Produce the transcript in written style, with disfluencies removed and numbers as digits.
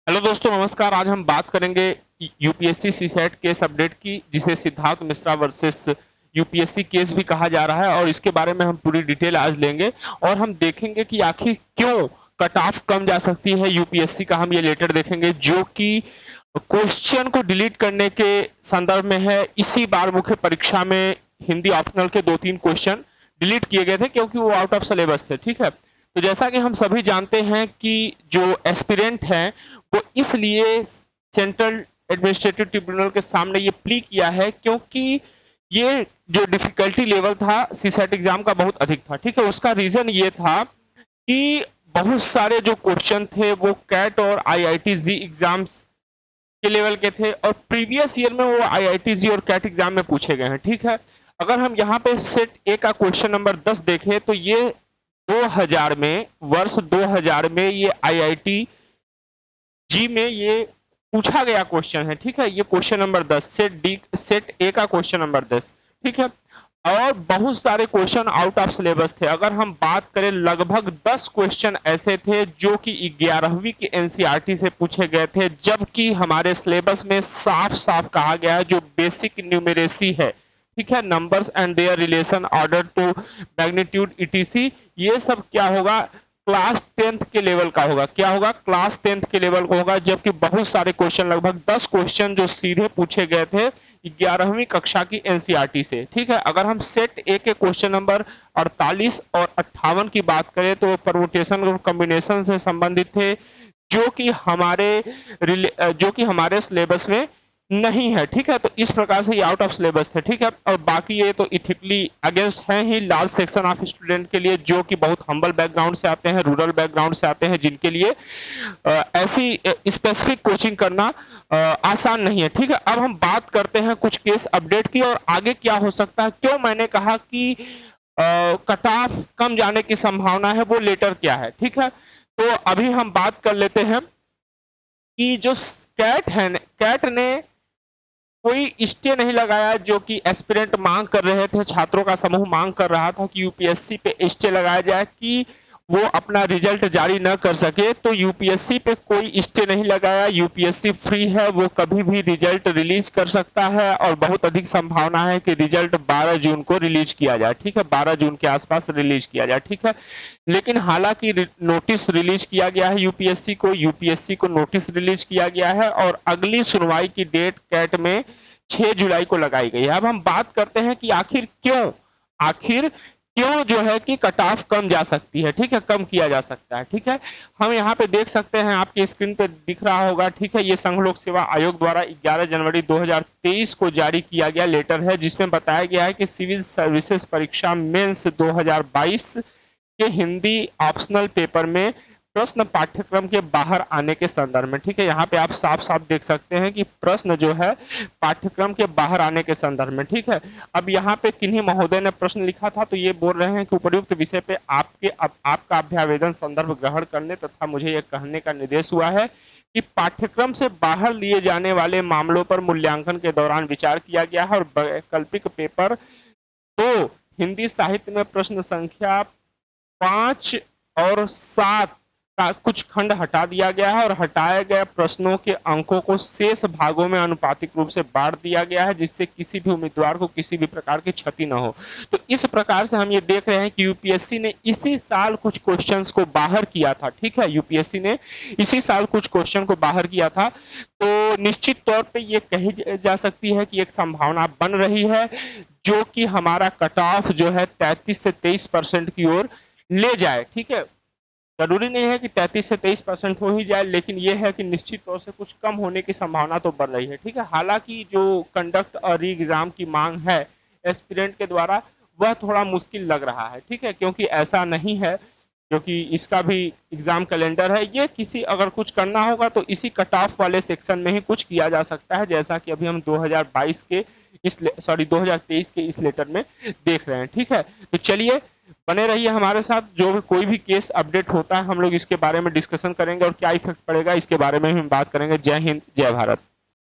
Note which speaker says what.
Speaker 1: Hello दोस्तों, नमस्कार। आज हम बात करेंगे यूपीएससी सीसेट केस अपडेट की, जिसे Siddharth Mishra versus UPSC case भी कहा जा रहा है, और इसके बारे में हम पूरी डिटेल आज लेंगे और हम देखेंगे कि आखिर क्यों कट ऑफ कम जा सकती है यूपीएससी का। हम ये लेटर देखेंगे जो कि क्वेश्चन को डिलीट करने के संदर्भ में है। इसी बार मुख्य परीक्षा में हिंदी ऑप्शनल के 2-3 क्वेश्चन डिलीट किए गए थे क्योंकि वो आउट ऑफ सिलेबस थे। ठीक है, तो जैसा कि हम सभी जानते हैं कि जो एस्पिरेंट हैं वो इसलिए सेंट्रल एडमिनिस्ट्रेटिव ट्रिब्यूनल के सामने ये प्ली किया है क्योंकि ये जो डिफिकल्टी लेवल था सीसेट एग्जाम का बहुत अधिक था। ठीक है, उसका रीजन ये था कि बहुत सारे जो क्वेश्चन थे वो कैट और आईआईटी जी एग्जाम्स के लेवल के थे और प्रीवियस ईयर में वो आईआईटी जी और कैट एग्जाम में पूछे गए हैं। ठीक है, अगर हम यहाँ पे सेट ए का क्वेश्चन नंबर 10 देखें तो ये 2000 में, वर्ष 2000 में ये आईआईटी जी में ये पूछा गया क्वेश्चन है। ठीक है, ये क्वेश्चन नंबर 10 सेट ए का क्वेश्चन नंबर 10। ठीक है, और बहुत सारे क्वेश्चन आउट ऑफ सिलेबस थे। अगर हम बात करें, लगभग 10 क्वेश्चन ऐसे थे जो कि 11वीं के एनसीईआरटी से पूछे गए थे, जबकि हमारे सिलेबस में साफ साफ कहा गया है जो बेसिक न्यूमेरेसी है, ठीक है, numbers and their relation, order to magnitude ETC, ये सब क्या होगा, क्लास 10th के लेवल का होगा। क्या होगा, क्लास 10th के लेवल का होगा। जबकि बहुत सारे क्वेश्चन, लगभग 10 क्वेश्चन जो सीधे पूछे गए थे 11वीं कक्षा की एनसीईआरटी से। ठीक है, अगर हम सेट ए के क्वेश्चन नंबर 48 और 58 की बात करें तो परमुटेशन और कॉम्बिनेशन से संबंधित थे, जो कि हमारे सिलेबस में नहीं है। ठीक है, तो इस प्रकार से ये आउट ऑफ सिलेबस थे। ठीक है, और बाकी ये तो इथिकली अगेंस्ट है ही लार्ज सेक्शन ऑफ स्टूडेंट के लिए, जो कि बहुत हम्बल बैकग्राउंड से आते हैं, रूरल बैकग्राउंड से आते हैं, जिनके लिए ऐसी स्पेसिफिक कोचिंग करना आसान नहीं है। ठीक है, अब हम बात करते हैं कुछ केस अपडेट की और आगे क्या हो सकता है। क्यों मैंने कहा कि कट ऑफ कम जाने की संभावना है, वो लेटर क्या है। ठीक है, तो अभी हम बात कर लेते हैं कि जो कैट ने कोई स्टे नहीं लगाया, जो कि एस्पिरेंट मांग कर रहे थे, छात्रों का समूह मांग कर रहा था कि यूपीएससी पे स्टे लगाया जाए कि वो अपना रिजल्ट जारी न कर सके। तो यूपीएससी पे कोई स्टे नहीं लगाया, यूपीएससी फ्री है, वो कभी भी रिजल्ट रिलीज कर सकता है और बहुत अधिक संभावना है कि रिजल्ट 12 जून को रिलीज किया जाए। ठीक है, 12 जून के आसपास रिलीज किया जाए। ठीक है, लेकिन हालांकि नोटिस रिलीज किया गया है, यूपीएससी को नोटिस रिलीज किया गया है और अगली सुनवाई की डेट कैट में 6 जुलाई को लगाई गई है। अब हम बात करते हैं कि आखिर क्यों जो है कि कट ऑफ कम जा सकती है। ठीक है, कम किया जा सकता है। ठीक है, हम यहाँ पे देख सकते हैं, आपके स्क्रीन पे दिख रहा होगा। ठीक है, ये संघ लोक सेवा आयोग द्वारा 11 जनवरी 2023 को जारी किया गया लेटर है, जिसमें बताया गया है कि सिविल सर्विसेज परीक्षा मेंस 2022 के हिंदी ऑप्शनल पेपर में प्रश्न पाठ्यक्रम के बाहर आने के संदर्भ में। ठीक है, यहाँ पे आप साफ साफ देख सकते हैं कि प्रश्न जो है पाठ्यक्रम के बाहर आने के संदर्भ में। ठीक है, अब यहाँ पे किन्हीं महोदय ने प्रश्न लिखा था, तो ये बोल रहे हैं कि उपयुक्त विषय पे आपका अभ्यावेदन संदर्भ ग्रहण करने तथा मुझे यह कहने का निर्देश हुआ है कि पाठ्यक्रम से बाहर लिए जाने वाले मामलों पर मूल्यांकन के दौरान विचार किया गया है और वैकल्पिक पेपर तो हिंदी साहित्य में प्रश्न संख्या 5 और 7 का कुछ खंड हटा दिया गया है और हटाए गए प्रश्नों के अंकों को शेष भागों में अनुपातिक रूप से बांट दिया गया है, जिससे किसी भी उम्मीदवार को किसी भी प्रकार की क्षति न हो। तो इस प्रकार से हम ये देख रहे हैं कि यूपीएससी ने इसी साल कुछ क्वेश्चंस को बाहर किया था। ठीक है, यूपीएससी ने इसी साल कुछ क्वेश्चन को बाहर किया था, तो निश्चित तौर पे ये कही जा सकती है कि एक संभावना बन रही है जो कि हमारा कट ऑफ जो है 33 से 23% की ओर ले जाए। ठीक है, जरूरी नहीं है कि 33 से 23% हो ही जाए, लेकिन यह है कि निश्चित तौर से कुछ कम होने की संभावना तो बढ़ रही है। ठीक है, हालांकि जो कंडक्ट और री एग्जाम की मांग है एस्पिरेंट के द्वारा, वह थोड़ा मुश्किल लग रहा है। ठीक है, क्योंकि ऐसा नहीं है, क्योंकि इसका भी एग्जाम कैलेंडर है। ये किसी अगर कुछ करना होगा तो इसी कट ऑफ वाले सेक्शन में ही कुछ किया जा सकता है, जैसा कि अभी हम 2022 के 2023 के इस लेटर में देख रहे हैं। ठीक है, तो चलिए बने रहिए हमारे साथ। जो भी कोई भी केस अपडेट होता है हम लोग इसके बारे में डिस्कशन करेंगे और क्या इफेक्ट पड़ेगा इसके बारे में हम बात करेंगे। जय हिंद, जय भारत।